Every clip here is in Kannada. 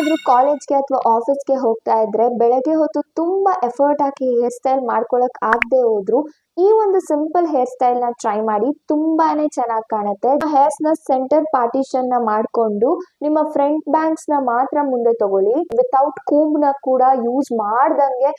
ನೀವೇನಾದ್ರೂ ಕಾಲೇಜ್ಗೆ ಅಥವಾ ಆಫೀಸ್ಗೆ ಹೋಗ್ತಾ ಇದ್ರೆ ಬೆಳಗ್ಗೆ ಹೊತ್ತು ತುಂಬಾ ಎಫರ್ಟ್ ಹಾಕಿ ಹೇರ್ ಸ್ಟೈಲ್ ಮಾಡ್ಕೊಳಕ್ ಆಗದೆ ಹೋದ್ರು ಈ ಒಂದು ಸಿಂಪಲ್ ಹೇರ್ ಸ್ಟೈಲ್ ನ ಟ್ರೈ ಮಾಡಿ, ತುಂಬಾನೇ ಚೆನ್ನಾಗಿ ಕಾಣುತ್ತೆ. ಹೇರ್ಸ್ ನ ಸೆಂಟರ್ ಪಾರ್ಟಿಷನ್ ನ ಮಾಡ್ಕೊಂಡು ನಿಮ್ಮ ಫ್ರಂಟ್ ಬ್ಯಾಂಗ್ಸ್ ನ ಮಾತ್ರ ಮುಂದೆ ತಗೊಳ್ಳಿ. ವಿತೌಟ್ ಕೂಂಬ್ ನ ಕೂಡ ಯೂಸ್ ಮಾಡ್ದಂಗೆ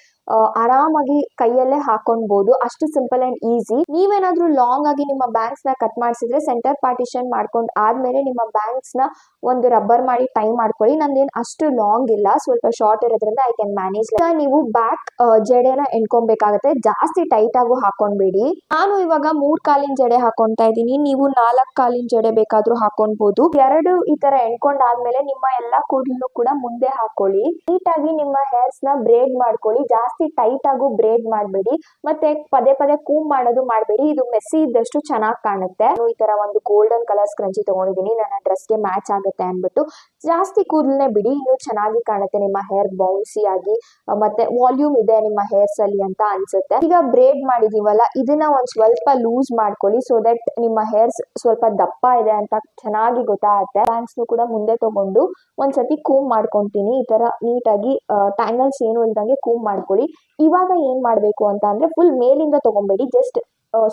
ಆರಾಮಾಗಿ ಕೈಯಲ್ಲೇ ಹಾಕೊಬಹುದು. ಅಷ್ಟು ಸಿಂಪಲ್ ಅಂಡ್ ಈಸಿ. ನೀವೇನಾದ್ರೂ ಲಾಂಗ್ ಆಗಿ ನಿಮ್ಮ ಬ್ಯಾಂಗ್ಸ್ ನ ಕಟ್ ಮಾಡಿಸಿದ್ರೆ ಸೆಂಟರ್ ಪಾರ್ಟಿಷನ್ ಮಾಡ್ಕೊಂಡ್ ಆದ್ಮೇಲೆ ನಿಮ್ಮ ಬ್ಯಾಂಗ್ಸ್ ನ ಒಂದು ರಬ್ಬರ್ ಮಾಡಿ ಟೈ ಮಾಡ್ಕೊಳ್ಳಿ. ನಂದೇನ್ ಅಷ್ಟು ಲಾಂಗ್ ಇಲ್ಲ, ಸ್ವಲ್ಪ ಶಾರ್ಟ್ ಇರೋದ್ರಿಂದ ಐ ಕ್ಯಾನ್ ಮ್ಯಾನೇಜ್. ನೀವು ಬ್ಯಾಕ್ ಜಡೆನ ಎಣ್ಕೊಬೇಕಾಗತ್ತೆ, ಜಾಸ್ತಿ ಟೈಟ್ ಆಗು ಹಾಕೊಂಡ್ಬೇಡಿ. ನಾನು ಇವಾಗ 3 ಕಾಲಿನ ಜಡೆ ಹಾಕೊಂತಾ ಇದ್ದೀನಿ, ನೀವು 4 ಕಾಲಿನ ಜಡೆ ಬೇಕಾದ್ರೂ ಹಾಕೊಂಡ್ಬೋದು. ಎರಡು ಈ ತರ ಎಣ್ಕೊಂಡಾದ್ಮೇಲೆ ನಿಮ್ಮ ಎಲ್ಲಾ ಕೂದಲು ಕೂಡ ಮುಂದೆ ಹಾಕೊಳ್ಳಿ. ನೀಟಾಗಿ ನಿಮ್ಮ ಹೇರ್ಸ್ ನ ಬ್ರೇಡ್ ಮಾಡ್ಕೊಳ್ಳಿ, ಜಾಸ್ತಿ ಟೈಟ್ ಆಗು ಬ್ರೇಡ್ ಮಾಡಬೇಡಿ. ಮತ್ತೆ ಪದೇ ಪದೇ ಕೂಮ್ ಮಾಡೋದು ಮಾಡಬೇಡಿ, ಇದು ಮೆಸ್ಸಿ ಇದ್ದಷ್ಟು ಚೆನ್ನಾಗಿ ಕಾಣುತ್ತೆ. ನಾನು ಈ ತರ ಒಂದು ಗೋಲ್ಡನ್ ಕಲರ್ ಸ್ಕ್ರಂಚಿ ತಗೊಂಡಿದ್ದೀನಿ, ನನ್ನ ಡ್ರೆಸ್ಗೆ ಮ್ಯಾಚ್ ಆಗುತ್ತೆ ಅನ್ಬಿಟ್ಟು. ಜಾಸ್ತಿ ಕೂದಲನ್ನೇ ಬಿಡಿ, ಇನ್ನು ಚೆನ್ನಾಗಿ ಕಾಣುತ್ತೆ. ನಿಮ್ಮ ಹೇರ್ ಬೌನ್ಸಿ ಆಗಿ ಮತ್ತೆ ವಾಲ್ಯೂಮ್ ಇದೆ ನಿಮ್ಮ ಹೇರ್ಸ್ ಅಲ್ಲಿ ಅಂತ ಅನ್ಸುತ್ತೆ. ಈಗ ಬ್ರೇಡ್ ಮಾಡಿದೀವಲ್ಲ, ಇದನ್ನ ಒಂದ್ ಸ್ವಲ್ಪ ಲೂಸ್ ಮಾಡ್ಕೊಳ್ಳಿ, ಸೊ ದಟ್ ನಿಮ್ಮ ಹೇರ್ಸ್ ಸ್ವಲ್ಪ ದಪ್ಪ ಇದೆ ಅಂತ ಚೆನ್ನಾಗಿ ಗೊತ್ತಾಗುತ್ತೆ. ಬ್ಯಾಂಗ್ಸ್ ಕೂಡ ಮುಂದೆ ತಗೊಂಡು ಒಂದ್ಸತಿ ಕೂಮ್ ಮಾಡ್ಕೊಂತೀನಿ. ಈ ತರ ನೀಟಾಗಿ ಟ್ಯಾಂಗಲ್ಸ್ ಏನು ಇಲ್ದಂಗೆ ಕೂಮ್ ಮಾಡ್ಕೊಳ್ಳಿ. ಇವಾಗ ಏನ್ ಮಾಡ್ಬೇಕು ಅಂತ ಅಂದ್ರೆ ಫುಲ್ ಮೇಲಿಂದ ತಗೊಂಬೇಡಿ, ಜಸ್ಟ್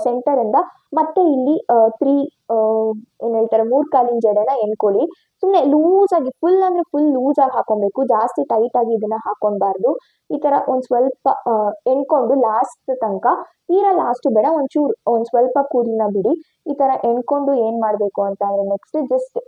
ಸೆಂಟರ್ ಇಂದ ಮತ್ತೆ ಇಲ್ಲಿ 3 ಕಾಲಿನ ಜಡೆನ ಎಣ್ಕೊಳ್ಳಿ. ಸುಮ್ನೆ ಲೂಸ್ ಆಗಿ, ಫುಲ್ ಅಂದ್ರೆ ಫುಲ್ ಲೂಸ್ ಆಗಿ ಹಾಕೊಬೇಕು, ಜಾಸ್ತಿ ಟೈಟ್ ಆಗಿ ಇದನ್ನ ಹಾಕೊಂಡ್ಬಾರ್ದು. ಈ ತರ ಒಂದ್ ಸ್ವಲ್ಪ ಎಣ್ಕೊಂಡು ಲಾಸ್ಟ್ ತನಕ, ತೀರಾ ಲಾಸ್ಟ್ ಬೇಡ, ಒಂದ್ ಸ್ವಲ್ಪ ಕೂದಲನ್ನ ಬಿಡಿ. ಈ ತರ ಎಣ್ಕೊಂಡು ಏನ್ ಮಾಡ್ಬೇಕು ಅಂತ ಅಂದ್ರೆ ನೆಕ್ಸ್ಟ್ ಜಸ್ಟ್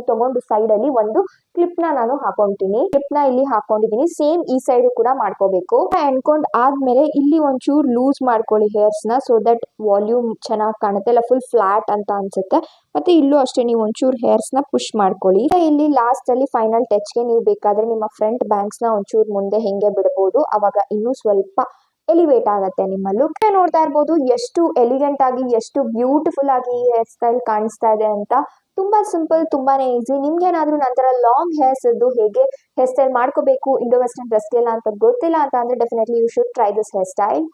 ತಗೊಂಡು ಸೈಡ್ ಅಲ್ಲಿ ಒಂದು ಕ್ಲಿಪ್ ನ ನಾನು ಹಾಕೊಂತೀನಿ. ಕ್ಲಿಪ್ ನ ಇಲ್ಲಿ ಹಾಕೊಂಡಿದೀನಿ, ಸೇಮ್ ಈ ಸೈಡ್ ಕೂಡ ಮಾಡ್ಕೋಬೇಕು. ಎಣ್ಕೊಂಡ್ ಆದ್ಮೇಲೆ ಇಲ್ಲಿ ಒಂಚೂರು ಲೂಸ್ ಮಾಡ್ಕೊಳ್ಳಿ ಹೇರ್ಸ್ ನ, ಸೊ ದಟ್ ವಾಲ್ಯೂಮ್ ಚೆನ್ನಾಗಿ ಕಾಣುತ್ತೆ, ಇಲ್ಲ ಫುಲ್ ಫ್ಲಾಟ್ ಅಂತ ಅನ್ಸುತ್ತೆ. ಮತ್ತೆ ಇಲ್ಲೂ ಅಷ್ಟೇ ನೀವು ಒಂಚೂರು ಹೇರ್ಸ್ ನ ಪುಷ್ ಮಾಡ್ಕೊಳ್ಳಿ. ಇಲ್ಲಿ ಲಾಸ್ಟ್ ಅಲ್ಲಿ ಫೈನಲ್ ಟಚ್ ಗೆ ನೀವು ಬೇಕಾದ್ರೆ ನಿಮ್ಮ ಫ್ರಂಟ್ ಬ್ಯಾಂಗ್ಸ್ ನ ಒಂಚೂರು ಮುಂದೆ ಹಿಂಗೆ ಬಿಡಬಹುದು, ಅವಾಗ ಇನ್ನೂ ಸ್ವಲ್ಪ ಎಲಿವೇಟ್ ಆಗತ್ತೆ ನಿಮ್ಮ ಲುಕ್. ನೋಡ್ತಾ ಇರ್ಬೋದು ಎಷ್ಟು ಎಲಿಗೆಂಟ್ ಆಗಿ, ಎಷ್ಟು ಬ್ಯೂಟಿಫುಲ್ ಆಗಿ ಈ ಹೇರ್ ಸ್ಟೈಲ್ ಕಾಣಿಸ್ತಾ ಇದೆ ಅಂತ. ತುಂಬಾ ಸಿಂಪಲ್, ತುಂಬಾನೇ ಈಸಿ. ನಿಮ್ಗೇನಾದ್ರೂ ನಂತರ ಲಾಂಗ್ ಹೇರ್ಸ್ ಇದ್ದು ಹೇಗೆ ಹೇರ್ ಸ್ಟೈಲ್ ಮಾಡ್ಕೋಬೇಕು ಇಂಡೋ ವೆಸ್ಟರ್ನ್ ಡ್ರೆಸ್ಗೆಲ್ಲ ಅಂತ ಗೊತ್ತಿಲ್ಲ ಅಂತ ಅಂದ್ರೆ definitely you should try this hair style.